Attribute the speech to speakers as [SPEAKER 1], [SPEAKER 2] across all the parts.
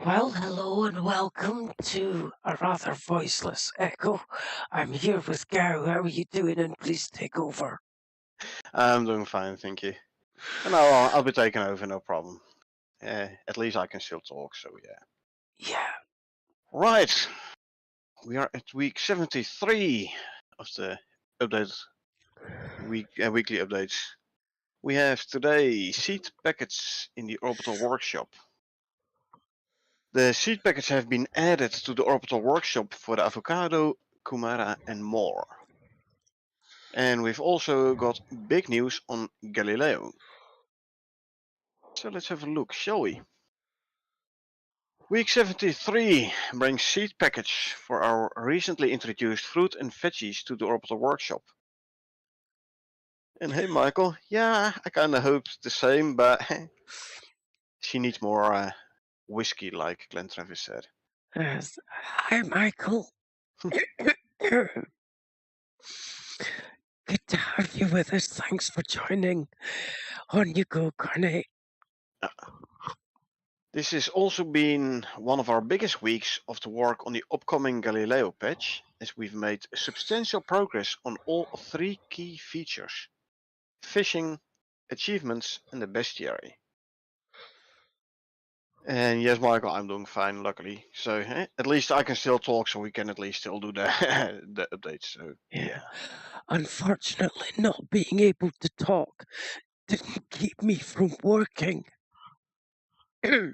[SPEAKER 1] Well, hello and welcome to a rather voiceless Echo. I'm here with Garo. How are you doing? And please take over.
[SPEAKER 2] I'm doing fine, thank you. And I'll be taking over, no problem. At least I can still talk, so yeah.
[SPEAKER 1] Yeah.
[SPEAKER 2] Right, we are at week 73 of the weekly updates. We have today seed packets in the orbital workshop. The seed packets have been added to the orbital workshop for the avocado, kumara, and more. And we've also got big news on Galileo. So let's have a look, shall we? Week 73 brings seed package for our recently introduced fruit and veggies to the orbital workshop. And hey Michael, yeah, I kinda hoped the same, but she needs more whiskey, like Glenn Travis said.
[SPEAKER 1] Yes. Hi, Michael. Good to have you with us. Thanks for joining. On you go, Carney.
[SPEAKER 2] This has also been one of our biggest weeks of the work on the upcoming Galileo patch, as we've made substantial progress on all three key features: fishing, achievements, and the bestiary. And yes, Michael, I'm doing fine, luckily. So at least I can still talk, so we can at least still do the the updates. So yeah.
[SPEAKER 1] Unfortunately, not being able to talk didn't keep me from working.
[SPEAKER 2] Anyway,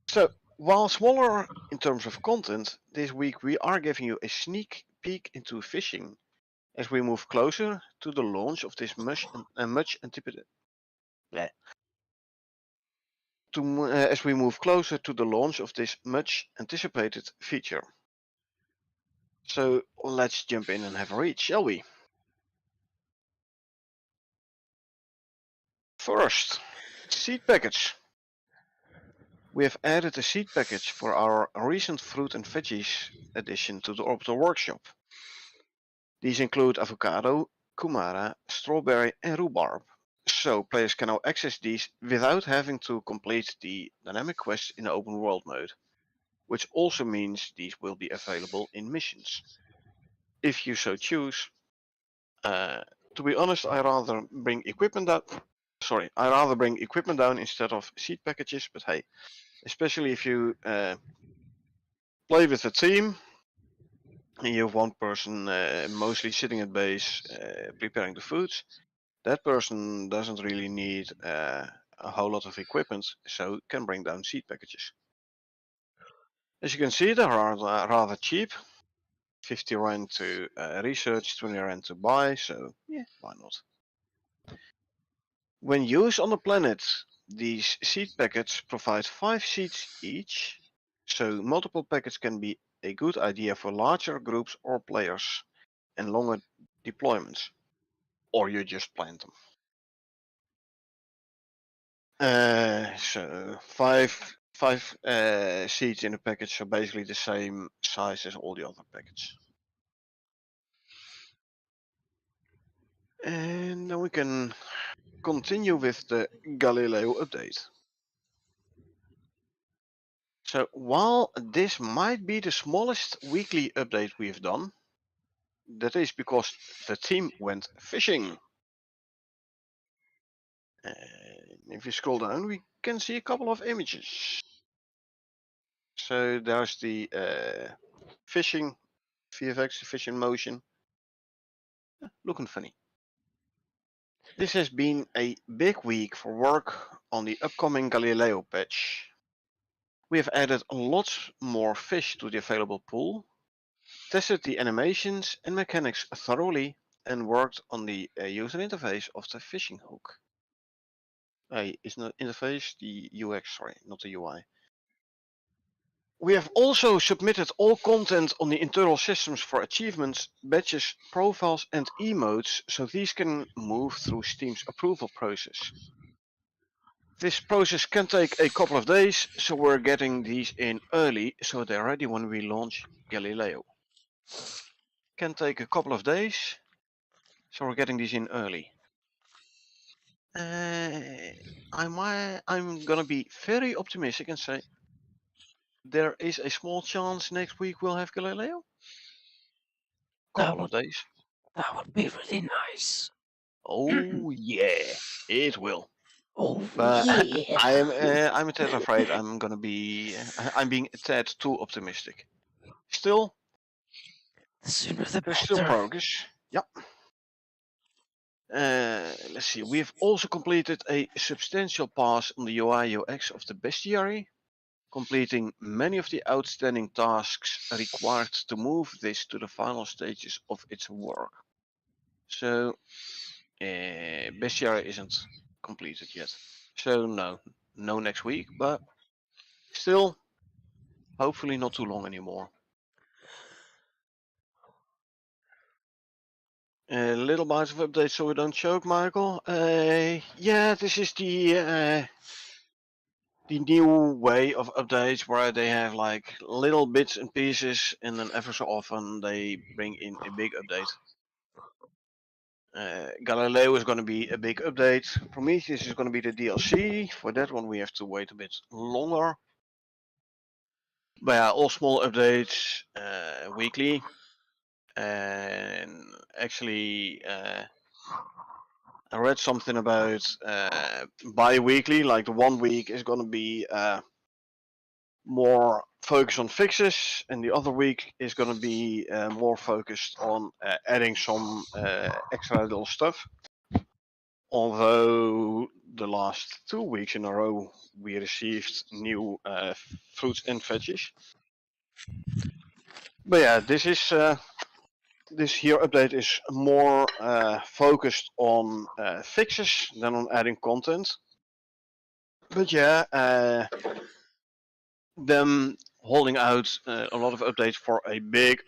[SPEAKER 2] so while smaller in terms of content, this week we are giving you a sneak peek into fishing as we move closer to the launch of this much anticipated. As we move closer to the launch of this much anticipated feature. So let's jump in and have a read, shall we? First, seed package. We have added a seed package for our recent fruit and veggies addition to the orbital workshop. These include avocado, kumara, strawberry and rhubarb. So players can now access these without having to complete the dynamic quests in the open world mode, which also means these will be available in missions. If you so choose. To be honest, I rather bring equipment down instead of seed packages, but hey, especially if you play with a team and you have one person mostly sitting at base preparing the foods, that person doesn't really need a whole lot of equipment, so can bring down seed packages. As you can see, they are rather cheap. 50 rand to research, 20 rand to buy, so yeah, why not? When used on the planet, these seed packets provide 5 seeds each, so multiple packets can be a good idea for larger groups or players and longer deployments, or you just plant them. So five seeds in a package are basically the same size as all the other packets. And then we can continue with the Galileo update. So while this might be the smallest weekly update we've done, that is because the team went fishing. If you scroll down, we can see a couple of images. So there's the fishing VFX, fish in motion. Looking funny. This has been a big week for work on the upcoming Galileo patch. We have added lots more fish to the available pool, tested the animations and mechanics thoroughly, and worked on the user interface of the fishing hook. Is not interface, the UX, sorry, not the UI. We have also submitted all content on the internal systems for achievements, badges, profiles and emotes, so these can move through Steam's approval process. This process can take a couple of days, so we're getting these in early so they're ready when we launch Galileo. Can take a couple of days, so we're getting these in early. I'm gonna be very optimistic and say there is a small chance next week we'll have Galileo.
[SPEAKER 1] That
[SPEAKER 2] Couple of
[SPEAKER 1] would
[SPEAKER 2] days.
[SPEAKER 1] that would be really nice.
[SPEAKER 2] Oh yeah, it will.
[SPEAKER 1] Oh
[SPEAKER 2] But
[SPEAKER 1] yeah.
[SPEAKER 2] I'm a tad afraid I'm being a tad too optimistic. Still,
[SPEAKER 1] The sooner the
[SPEAKER 2] there's still
[SPEAKER 1] better.
[SPEAKER 2] progress. Yep. Let's see. We've also completed a substantial pass on the UI UX of the bestiary, completing many of the outstanding tasks required to move this to the final stages of its work. So, bestiary isn't completed yet. So no next week, but still, hopefully not too long anymore. A little bit of update so we don't choke, Michael. Yeah, this is the new way of updates where they have like little bits and pieces, and then ever so often they bring in a big update. Galileo is going to be a big update. Prometheus is going to be the DLC. For that one, we have to wait a bit longer. But yeah, all small updates weekly. And actually, I read something about bi-weekly. Like the 1 week is going to be more focused on fixes, and the other week is going to be more focused on adding some extra little stuff. Although the last 2 weeks in a row we received new fruits and veggies. But yeah, this here update is more focused on fixes than on adding content. But yeah, them holding out a lot of updates for a big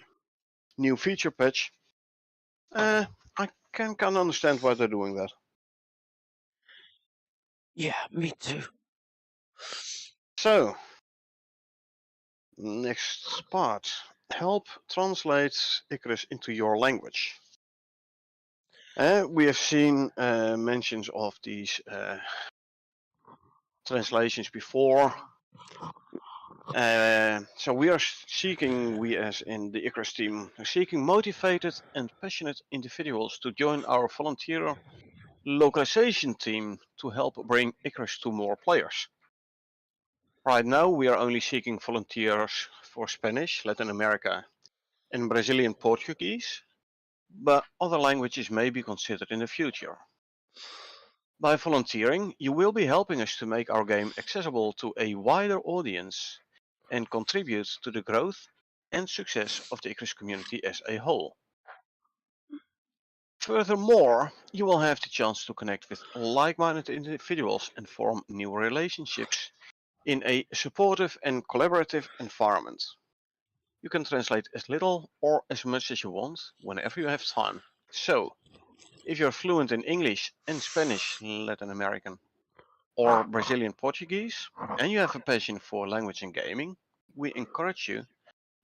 [SPEAKER 2] new feature patch. I can kind of understand why they're doing that.
[SPEAKER 1] Yeah, me too.
[SPEAKER 2] So, next part. Help translate Icarus into your language. We have seen mentions of these translations before. So we as in the Icarus team, are seeking motivated and passionate individuals to join our volunteer localization team to help bring Icarus to more players. Right now, we are only seeking volunteers for Spanish, Latin America, and Brazilian Portuguese, but other languages may be considered in the future. By volunteering, you will be helping us to make our game accessible to a wider audience and contribute to the growth and success of the Icarus community as a whole. Furthermore, you will have the chance to connect with like-minded individuals and form new relationships in a supportive and collaborative environment. You can translate as little or as much as you want whenever you have time. So, if you're fluent in English and Spanish, Latin American, or Brazilian Portuguese, and you have a passion for language and gaming, we encourage you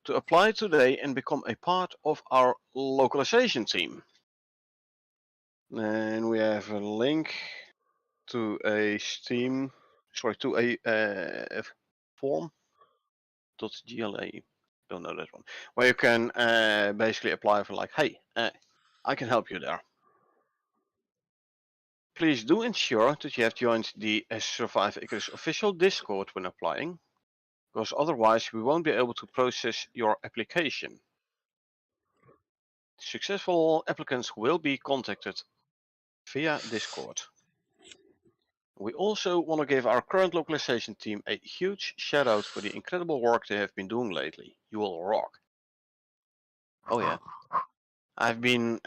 [SPEAKER 2] to apply today and become a part of our localization team. And we have a link to a to a form.gla. Don't know that one. Where you can basically apply for like, hey, I can help you there. Please do ensure that you have joined the Survive Icarus official Discord when applying, because otherwise we won't be able to process your application. Successful applicants will be contacted via Discord. We also want to give our current localization team a huge shout out for the incredible work they have been doing lately. You all rock. Oh yeah. I've been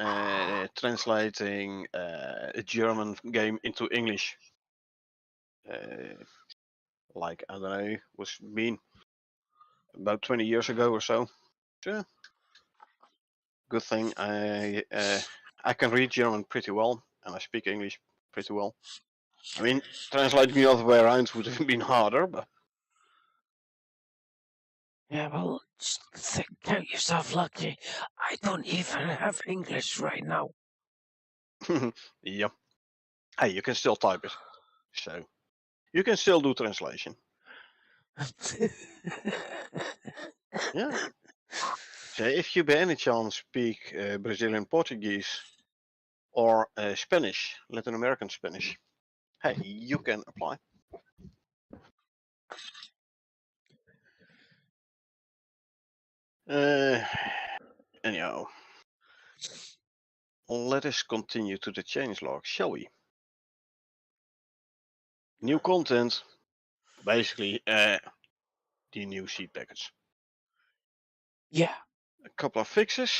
[SPEAKER 2] translating a German game into English. Like, I don't know, was been about 20 years ago or so. Yeah. Good thing I can read German pretty well and I speak English pretty well. I mean, translating the other way around would have been harder, but
[SPEAKER 1] Yeah, well, just count yourself lucky. I don't even have English right now.
[SPEAKER 2] yeah. hey, you can still type it. So you can still do translation. Yeah. So if you by any chance speak Brazilian Portuguese or Spanish, Latin American Spanish, hey, you can apply. Anyhow, let us continue to the changelog, shall we? New content, basically the new seed package.
[SPEAKER 1] Yeah.
[SPEAKER 2] A couple of fixes,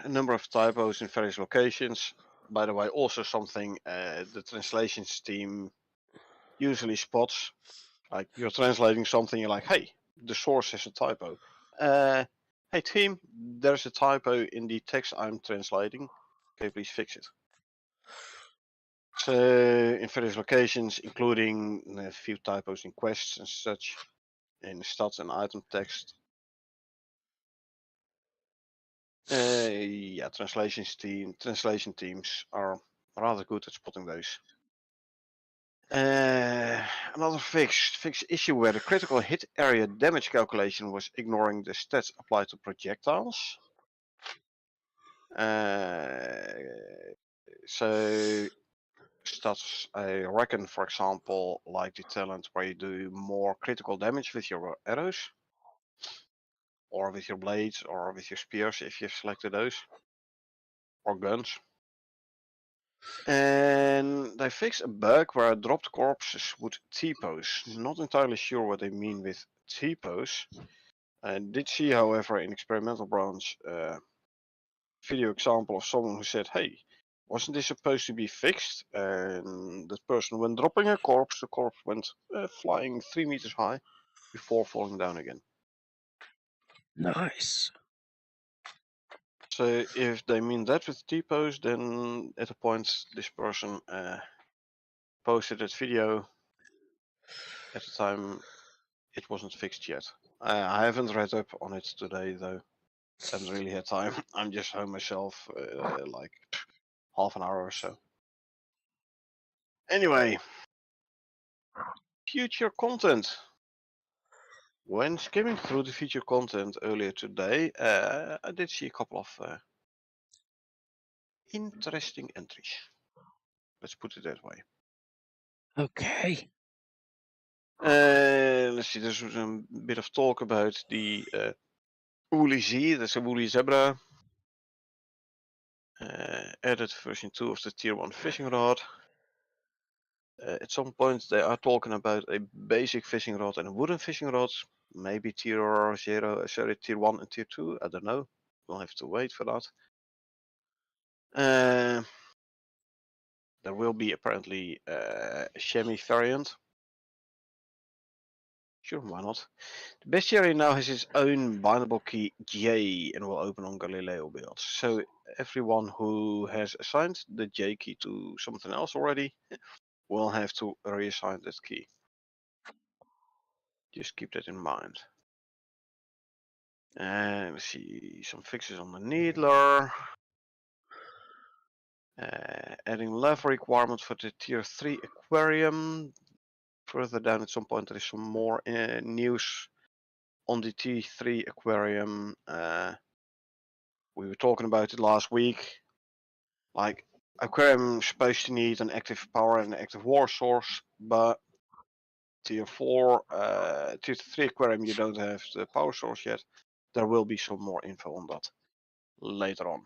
[SPEAKER 2] a number of typos in various locations. By the way, also something the translations team usually spots. Like you're translating something, you're like, hey, the source has a typo. Hey team, there's a typo in the text I'm translating. Okay, please fix it. So in various locations, including a few typos in quests and such, in stats and item text. Yeah, translation teams are rather good at spotting those. Another fix issue where the critical hit area damage calculation was ignoring the stats applied to projectiles. So stats, I reckon, for example, like the talent where you do more critical damage with your arrows, or with your blades, or with your spears if you've selected those, or guns. And they fixed a bug where dropped corpses would T-pose. Not entirely sure what they mean with T-pose. I did see, however, in experimental branch video example of someone who said, hey, wasn't this supposed to be fixed? And that person, when dropping a corpse, the corpse went flying 3 meters high before falling down again.
[SPEAKER 1] Nice.
[SPEAKER 2] So if they mean that with T-pose, then at a point this person posted that video. At the time, it wasn't fixed yet. I haven't read up on it today though. Haven't really had time. I'm just home myself, like half an hour or so. Anyway, future content. When skimming through the feature content earlier today, I did see a couple of interesting entries. Let's put it that way.
[SPEAKER 1] Okay.
[SPEAKER 2] Let's see, there's a bit of talk about the Woolly Z, that's a Woolly Zebra. Added version 2 of the tier 1 fishing rod. At some point they are talking about a basic fishing rod and a wooden fishing rod. Maybe tier 0, sorry, tier 1 and tier 2, I don't know. We'll have to wait for that. There will be apparently a chamois variant. Sure, why not? The bestiary now has its own bindable key J and will open on Galileo builds. So everyone who has assigned the J key to something else already will have to reassign that key. Just keep that in mind. And we see some fixes on the needler. Adding level requirement for the tier 3 aquarium. Further down at some point there is some more news on the T3 aquarium. We were talking about it last week. Like, aquarium is supposed to need an active power and an active water source, but tier 4, tier 3 aquarium you don't have the power source yet. There will be some more info on that later on.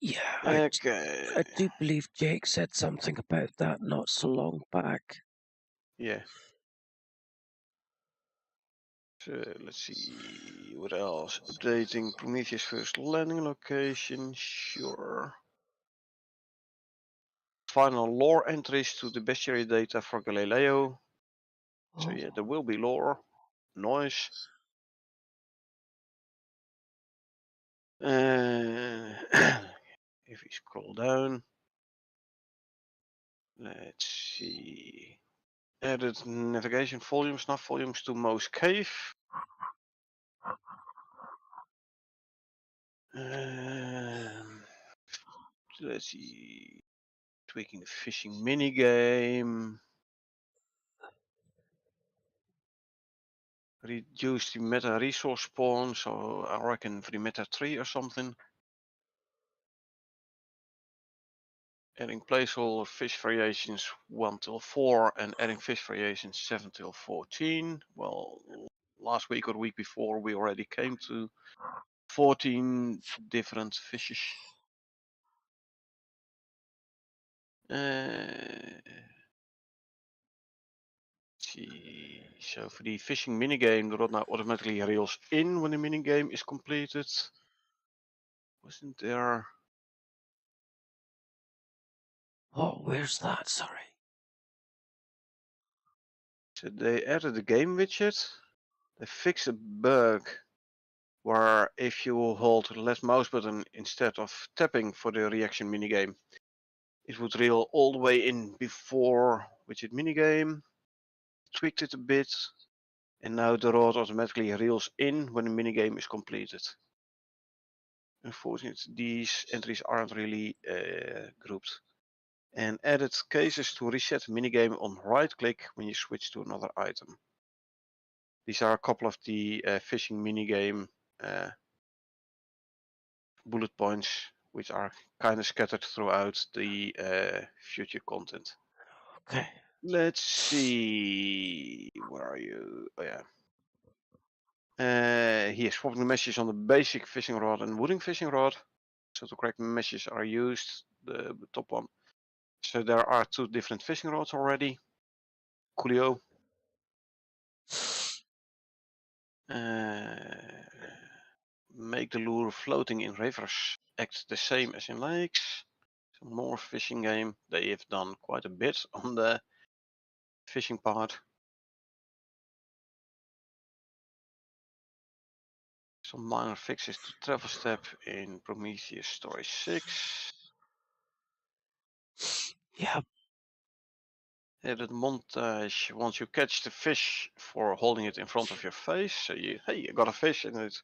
[SPEAKER 1] Yeah,
[SPEAKER 2] Okay.
[SPEAKER 1] I do believe Jake said something about that not so long back.
[SPEAKER 2] Yeah. So let's see what else. Updating Prometheus first landing location. Sure. Final lore entries to the bestiary data for Galileo. So yeah, there will be lore. Noise. If we scroll down, let's see. Added navigation volumes, not volumes to Mo's Cave. Let's see. tweaking the fishing mini game. Reduce the meta resource spawn, so I reckon for the meta 3 or something. Adding placeholder fish variations 1 till 4 and adding fish variations 7 till 14. Well, last week or the week before we already came to 14 different fishes. See, so for the fishing minigame, the rod now automatically reels in when the minigame is completed. Wasn't there?
[SPEAKER 1] Oh, where's that? Sorry.
[SPEAKER 2] So they added the game widget. They fixed a bug where if you hold the left mouse button instead of tapping for the reaction minigame, it would reel all the way in before widget minigame. Tweaked it a bit, and now the rod automatically reels in when the minigame is completed. Unfortunately, these entries aren't really grouped. And added cases to reset minigame on right click when you switch to another item. These are a couple of the fishing minigame bullet points which are kind of scattered throughout the future content.
[SPEAKER 1] Okay.
[SPEAKER 2] Let's see, where are you? Oh yeah. Here, swapping the meshes on the basic fishing rod and wooden fishing rod. So the correct meshes are used, the top one. So there are 2 different fishing rods already. Coolio. Make the lure floating in rivers act the same as in lakes. Some more fishing game. They have done quite a bit on the fishing part. Some minor fixes to travel step in Prometheus Story 6.
[SPEAKER 1] Yeah.
[SPEAKER 2] Added montage once you catch the fish for holding it in front of your face. So you, hey, I got a fish, and it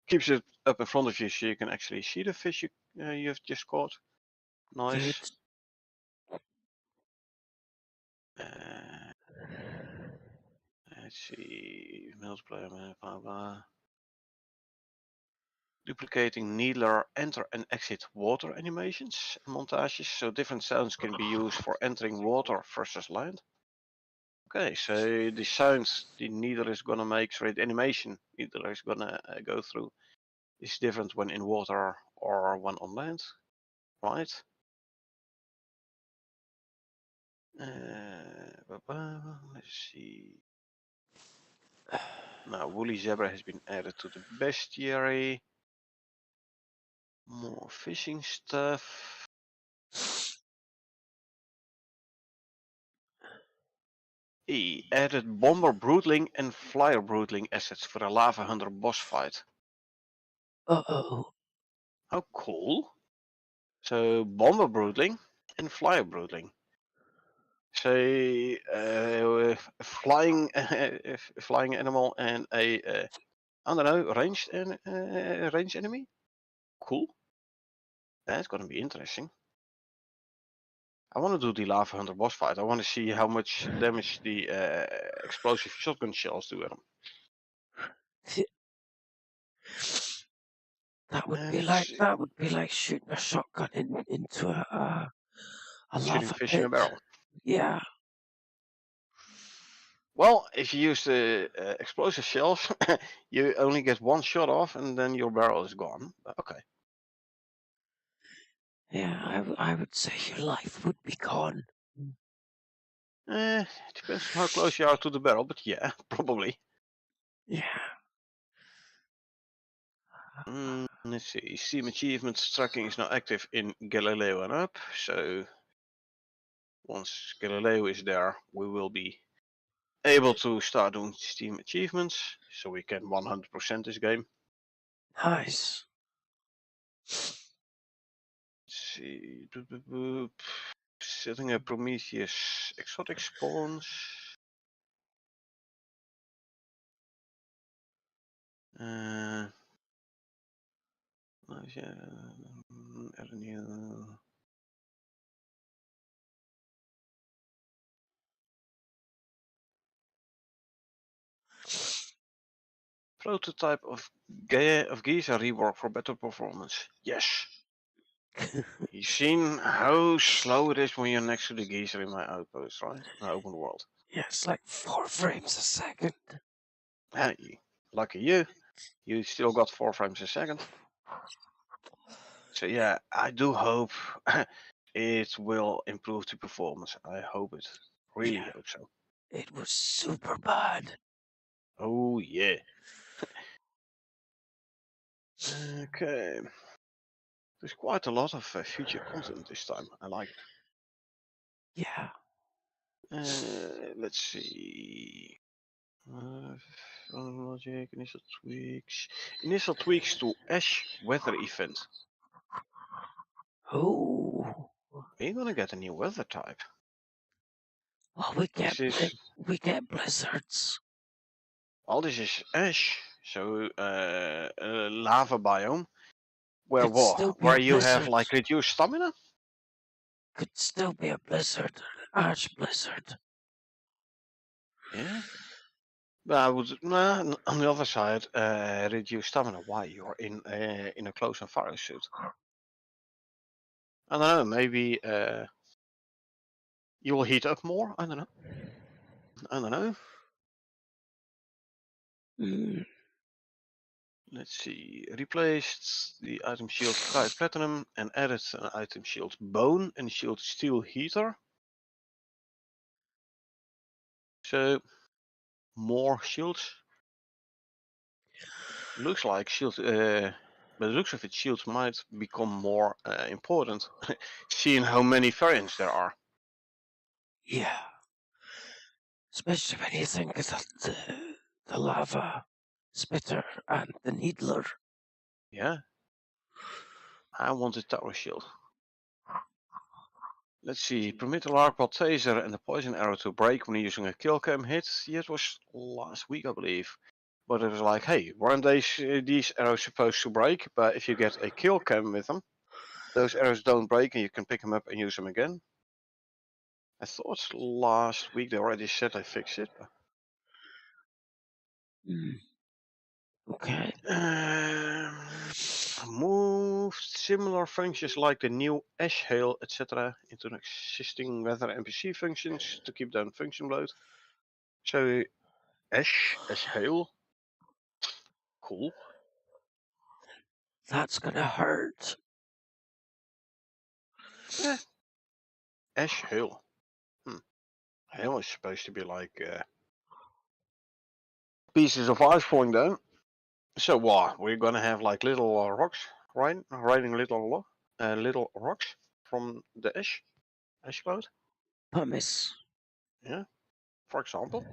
[SPEAKER 2] keeps it up in front of you so you can actually see the fish you've just caught.
[SPEAKER 1] Good.
[SPEAKER 2] Nice. Uh, let's see, multiplayer, blah, blah. Duplicating needler enter and exit water animations and montages, so different sounds can be used for entering water versus land. Okay, so the sounds the needler is gonna make, sorry, the animation needler is gonna go through is different when in water or when on land, right? Let's see. Now, woolly zebra has been added to the bestiary. More fishing stuff. He added bomber broodling and flyer broodling assets for the lava hunter boss fight.
[SPEAKER 1] Uh-oh.
[SPEAKER 2] How cool! So bomber broodling and flyer broodling. Say flying flying animal and a I don't know, ranged enemy. Cool. That's gonna be interesting. I want to do the lava hunter boss fight. I want to see how much damage the explosive shotgun shells do at them. Let's
[SPEAKER 1] That would be like shooting a shotgun into a
[SPEAKER 2] shooting
[SPEAKER 1] lava
[SPEAKER 2] fish in
[SPEAKER 1] pit.
[SPEAKER 2] a barrel.
[SPEAKER 1] Yeah.
[SPEAKER 2] Well, if you use the explosive shells, you only get 1 shot off, and then your barrel is gone. Okay.
[SPEAKER 1] Yeah, I would say your life would be gone.
[SPEAKER 2] Depends on how close you are to the barrel, but yeah, probably.
[SPEAKER 1] Yeah.
[SPEAKER 2] Let's see. Steam achievements tracking is now active in Galileo and up. So once Galileo is there, we will be able to start doing Steam achievements, so we can 100% this game.
[SPEAKER 1] Nice.
[SPEAKER 2] Let's see. Setting up Prometheus exotic spawns. Uh, Prototype of Giza rework for better performance. Yes. You've seen how slow it is when you're next to the geyser in my outpost, right? In the open world.
[SPEAKER 1] Yeah, it's like 4 frames a second.
[SPEAKER 2] Hey, lucky you. You still got 4 frames a second. So yeah, I do hope it will improve the performance. I hope it. Really
[SPEAKER 1] Yeah,
[SPEAKER 2] hope so.
[SPEAKER 1] it was super bad.
[SPEAKER 2] Oh yeah. Okay. There's quite a lot of future content this time. I like it.
[SPEAKER 1] Yeah.
[SPEAKER 2] Let's see. Logic, initial tweaks. Initial tweaks to Ash weather event.
[SPEAKER 1] Oh.
[SPEAKER 2] We're gonna get a new weather type.
[SPEAKER 1] Well,
[SPEAKER 2] This is
[SPEAKER 1] we get blizzards.
[SPEAKER 2] all this is Ash, so a lava biome where
[SPEAKER 1] Could still
[SPEAKER 2] what?
[SPEAKER 1] be a
[SPEAKER 2] Where you have
[SPEAKER 1] blizzard.
[SPEAKER 2] like reduced stamina?
[SPEAKER 1] Could still be a blizzard. An arch blizzard.
[SPEAKER 2] Yeah. But I would nah, on the other side, reduce stamina. Why you're in a close and fire suit? I don't know. Maybe you will heat up more. I don't know. I don't know.
[SPEAKER 1] Mm,
[SPEAKER 2] Let's see. Replaced the item shield Kite Platinum and added an item shield Bone and shield Steel Heater. So more shields. Looks like shields, but the looks of it, shields might become more important, seeing how many variants there are.
[SPEAKER 1] yeah. Especially when you think of the lava spitter and the needler.
[SPEAKER 2] Yeah, I want a tower shield. Let's see, permit the Larkbot Taser and the Poison Arrow to break when using a kill cam hit. Yeah, it was last week, I believe. But it was like, hey, weren't these arrows supposed to break? But if you get a kill cam with them, those arrows don't break and you can pick them up and use them again. I thought last week they already said I fixed it. But...
[SPEAKER 1] Mm, okay.
[SPEAKER 2] Moved similar functions like the new Ash Hail, etc. into an existing weather NPC functions to keep down function load. So Ash Hail, cool.
[SPEAKER 1] That's gonna hurt.
[SPEAKER 2] Eh, Ash Hail. Hail is supposed to be like pieces of ice falling down. So what? We're gonna have like little rocks, right? Riding little rocks from the ash cloud.
[SPEAKER 1] Pumice.
[SPEAKER 2] Yeah, for example.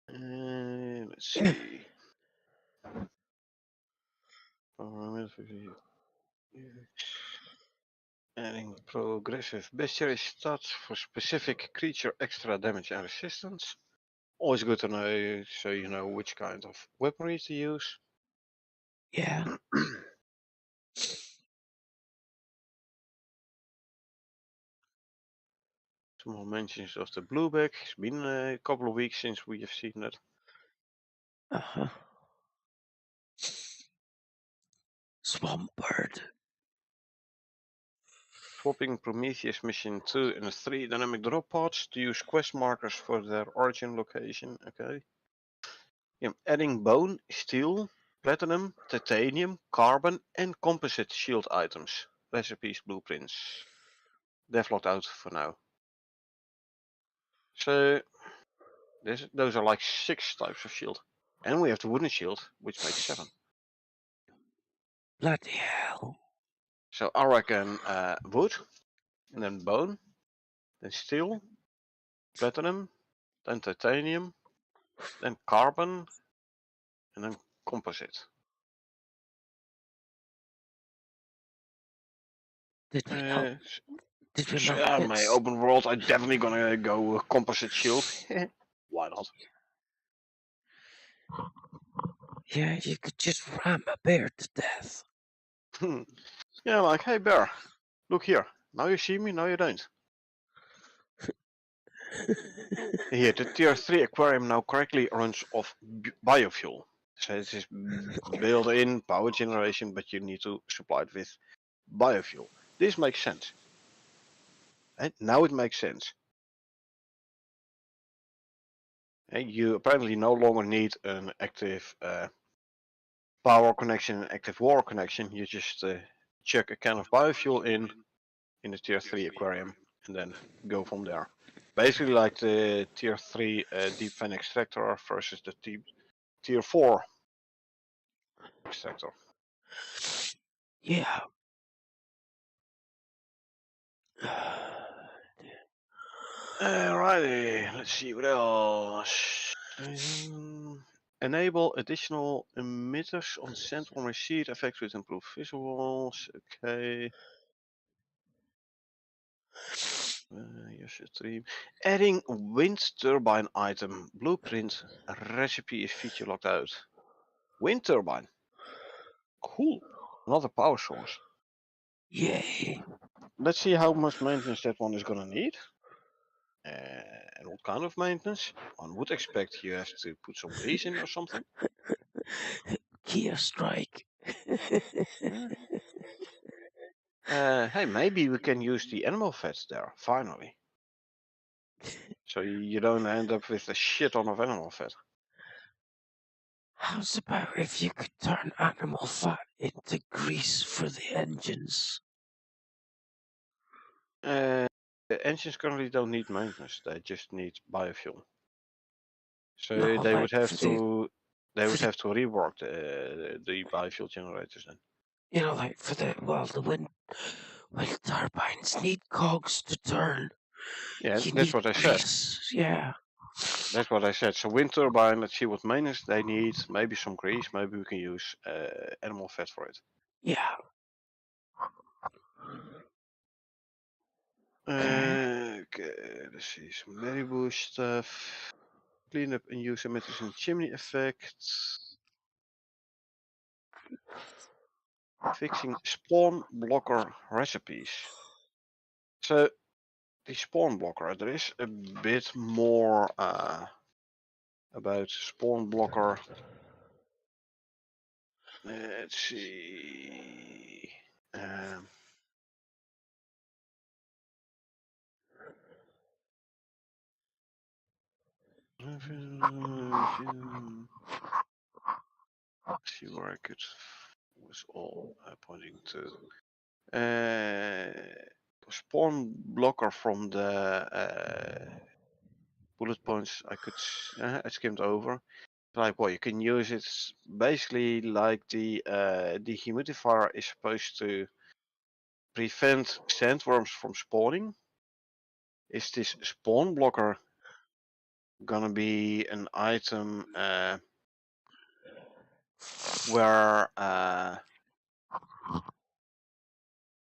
[SPEAKER 2] Let's see. Adding progressive bestiary stats for specific creature extra damage and resistance. Always good to know so you know which kind of weaponry to use.
[SPEAKER 1] Yeah.
[SPEAKER 2] Some more mentions of the blueback. It's been a couple of weeks since we have seen that.
[SPEAKER 1] Uh-huh. Swamp bird.
[SPEAKER 2] Swapping Prometheus Mission 2 and 3 dynamic drop pods to use quest markers for their origin location. Okay. Yeah, adding bone, steel, platinum, titanium, carbon, and composite shield items. Recipes, blueprints. Devlocked out for now. So those are like 6 types of shield. And we have the wooden shield, which makes 7.
[SPEAKER 1] Bloody hell.
[SPEAKER 2] So I reckon wood, and then bone, then steel, platinum, then titanium, then carbon, and then composite.
[SPEAKER 1] Did we not
[SPEAKER 2] Uh,
[SPEAKER 1] did we
[SPEAKER 2] so
[SPEAKER 1] not get
[SPEAKER 2] my open world, I'm definitely gonna go composite shield. Why not?
[SPEAKER 1] Yeah, you could just ram a bear to death.
[SPEAKER 2] Yeah, like, hey bear, look here. Now you see me, now you don't. Here, the tier 3 aquarium now correctly runs off biofuel. So it is built-in power generation, but you need to supply it with biofuel. This makes sense. And now it makes sense. And you apparently no longer need an active power connection, an active water connection. You just chuck a can of biofuel in the tier 3 aquarium and then go from there. Basically like the tier 3 deep fen extractor versus the tier 4 extractor.
[SPEAKER 1] Yeah.
[SPEAKER 2] Alrighty, let's see what else. Enable additional emitters on send or receive effects with improved visuals. Okay. Here's a stream. Adding wind turbine item blueprint recipe is feature locked out. Wind turbine. Cool. Another power source.
[SPEAKER 1] Yay.
[SPEAKER 2] Let's see how much maintenance that one is gonna need. And what kind of maintenance? One would expect you have to put some grease in or something.
[SPEAKER 1] Kia strike.
[SPEAKER 2] Hey, maybe we can use the animal fats there, finally. So you don't end up with a shit ton of animal fat.
[SPEAKER 1] How's about if you could turn animal fat into grease for the engines?
[SPEAKER 2] The engines currently don't need maintenance, they just need biofuel. So
[SPEAKER 1] No,
[SPEAKER 2] they would
[SPEAKER 1] like
[SPEAKER 2] have
[SPEAKER 1] for
[SPEAKER 2] to
[SPEAKER 1] for the
[SPEAKER 2] rework the biofuel generators then.
[SPEAKER 1] you know, like for the the wind turbines need cogs to turn.
[SPEAKER 2] Yeah,
[SPEAKER 1] You
[SPEAKER 2] that's
[SPEAKER 1] need
[SPEAKER 2] what I said.
[SPEAKER 1] grease. Yeah.
[SPEAKER 2] That's what I said. So wind turbine, let's see what maintenance they need. Maybe some grease, maybe we can use animal fat for it.
[SPEAKER 1] Yeah. Okay.
[SPEAKER 2] Okay, let's see, some Maribou stuff. Clean up and use emitters and chimney effects. Fixing spawn blocker recipes. So the spawn blocker, there is a bit more about spawn blocker. Let's see. Um, see where I could was all pointing to. Spawn blocker from the bullet points I skimmed over. Like, well, you can use it basically like the dehumidifier is supposed to prevent sandworms from spawning. Is this spawn blocker gonna be an item where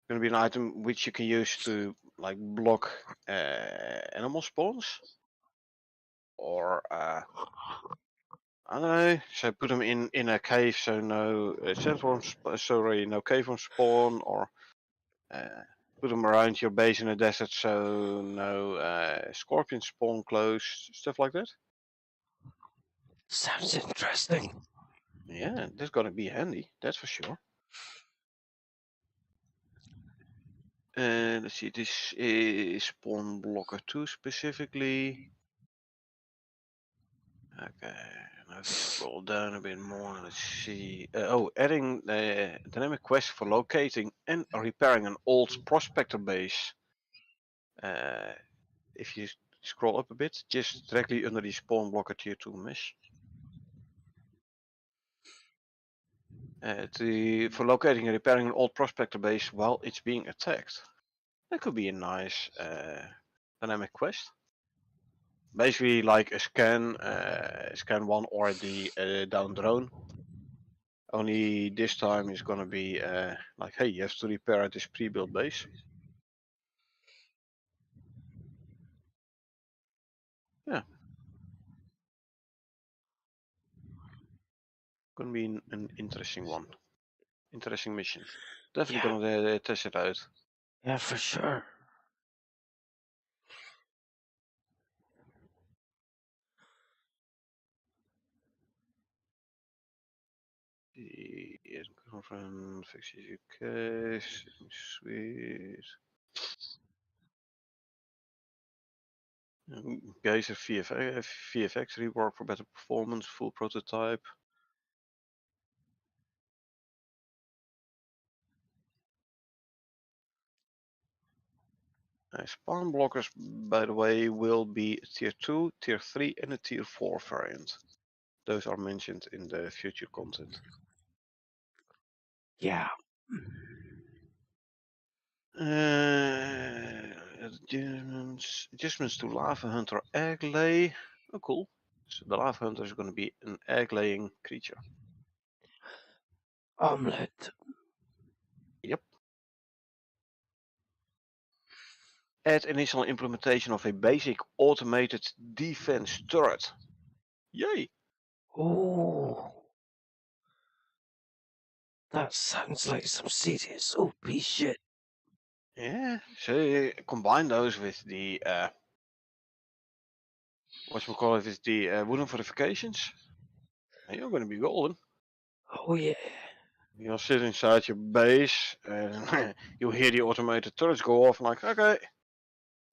[SPEAKER 2] gonna be an item which you can use to like block animal spawns, or I don't know. So put them in a cave so no sandworms, sorry, no cave worms spawn, or put them around your base in the desert so no scorpions spawn close, stuff like that.
[SPEAKER 1] Sounds interesting.
[SPEAKER 2] Yeah, that's gonna be handy, that's for sure. Let's see, this is spawn blocker 2 specifically. Okay, now if we scroll down a bit more, let's see. Adding the dynamic quest for locating and repairing an old prospector base. If you scroll up a bit, just directly under the spawn blocker tier 2 mesh. For locating and repairing an old prospector base while it's being attacked. That could be a nice dynamic quest. Basically like a scan 1 or the down drone. Only this time is gonna be like, hey, you have to repair this pre-built base. Yeah. Gonna be an interesting one. Interesting mission. Definitely
[SPEAKER 1] Yeah.
[SPEAKER 2] gonna test it out.
[SPEAKER 1] Yeah, for sure.
[SPEAKER 2] The girlfriend fixes your case. Sweet. Geyser VFX rework for better performance. Full prototype. Spawn blockers, by the way, will be a tier 2, tier 3 and a tier 4 variant. Those are mentioned in the future content.
[SPEAKER 1] Yeah.
[SPEAKER 2] Adjustments to Lava Hunter egg lay. Oh, cool. So the Lava Hunter is going to be an egg laying creature.
[SPEAKER 1] Omelette.
[SPEAKER 2] Yep. Add initial implementation of a basic automated defense turret. Yay!
[SPEAKER 1] Oh, that sounds like some serious OP shit.
[SPEAKER 2] Yeah. So you combine those with the whatchamacallit, with the wooden fortifications, and you're going to be golden.
[SPEAKER 1] Oh yeah.
[SPEAKER 2] You'll sit inside your base and you'll hear the automated turrets go off, like, okay,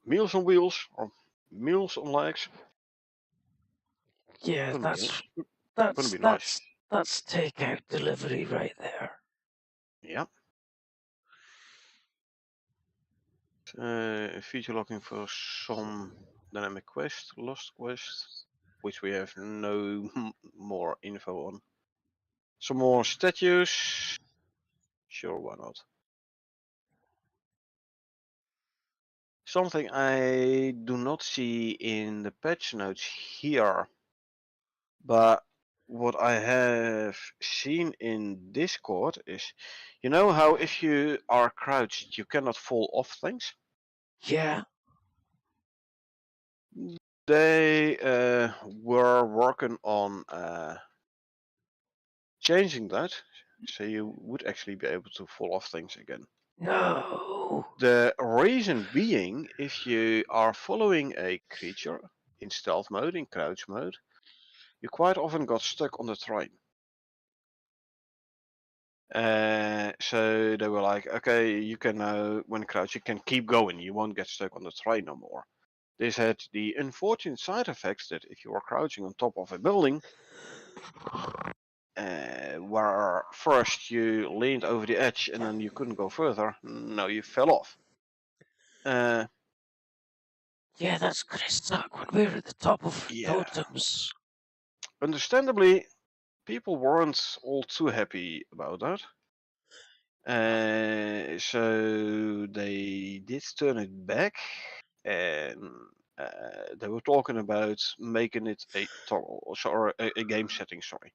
[SPEAKER 2] meals on wheels or meals on legs.
[SPEAKER 1] Yeah,
[SPEAKER 2] Gonna be
[SPEAKER 1] that's
[SPEAKER 2] gonna
[SPEAKER 1] that's
[SPEAKER 2] be nice.
[SPEAKER 1] that's that's takeout delivery right there.
[SPEAKER 2] Yeah. If you're looking for some dynamic quest, lost quest, which we have no more info on. Some more statues. Sure, why not? Something I do not see in the patch notes here, but what I have seen in Discord is, you know how if you are crouched, you cannot fall off things?
[SPEAKER 1] Yeah.
[SPEAKER 2] They were working on changing that, so you would actually be able to fall off things again.
[SPEAKER 1] No.
[SPEAKER 2] The reason being, if you are following a creature in stealth mode, in crouch mode, you quite often got stuck on the terrain. So they were like, okay, you can now, when crouch, you can keep going. You won't get stuck on the terrain no more. This had the unfortunate side effects that if you are crouching on top of a building, where first you leaned over the edge and then you couldn't go further, no, you fell off.
[SPEAKER 1] Yeah, that's gonna suck when we're at the top of
[SPEAKER 2] Yeah,
[SPEAKER 1] totems.
[SPEAKER 2] understandably, people weren't all too happy about that. So they did turn it back, and they were talking about making it a toggle, or a game setting. Sorry.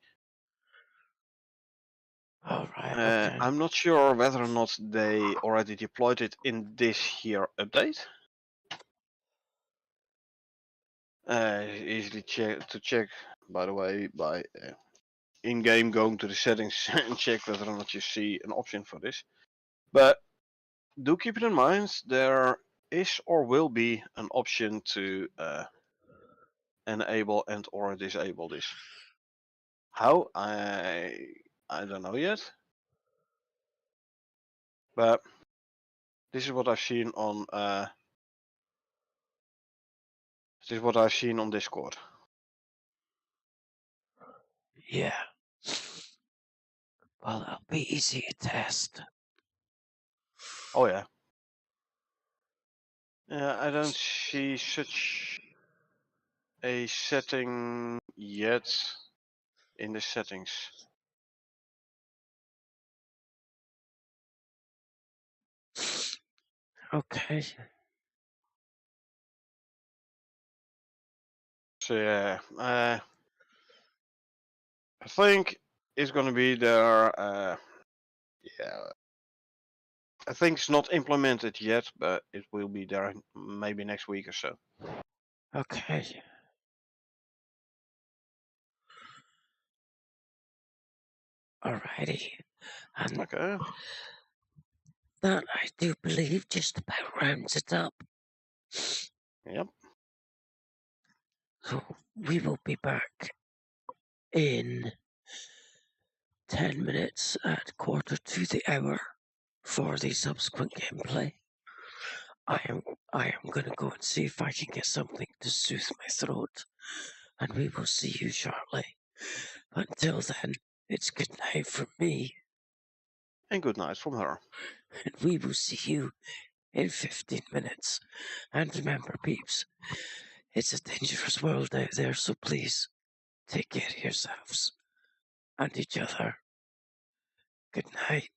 [SPEAKER 1] Alright, okay.
[SPEAKER 2] I'm not sure whether or not they already deployed it in this here update. Easily to check, by the way, by in-game going to the settings and check whether or not you see an option for this. But do keep it in mind, there is or will be an option to enable and or disable this. How? I don't know yet. But this is what I've seen on Discord.
[SPEAKER 1] Yeah. Well, it'll be easy to test.
[SPEAKER 2] Oh yeah. I don't see such a setting yet in the settings.
[SPEAKER 1] Okay.
[SPEAKER 2] So yeah, I think it's gonna be there. Yeah, I think it's not implemented yet, but it will be there maybe next week or so.
[SPEAKER 1] Okay. Alrighty. And
[SPEAKER 2] Okay.
[SPEAKER 1] that, I do believe, just about rounds it up.
[SPEAKER 2] Yep.
[SPEAKER 1] So we will be back in 10 minutes at quarter to the hour for the subsequent gameplay. I am going to go and see if I can get something to soothe my throat, and we will see you shortly. Until then, it's good night from me,
[SPEAKER 2] And good night from her.
[SPEAKER 1] and we will see you in 15 minutes. And remember, peeps, it's a dangerous world out there, so please take care of yourselves and each other. Good night.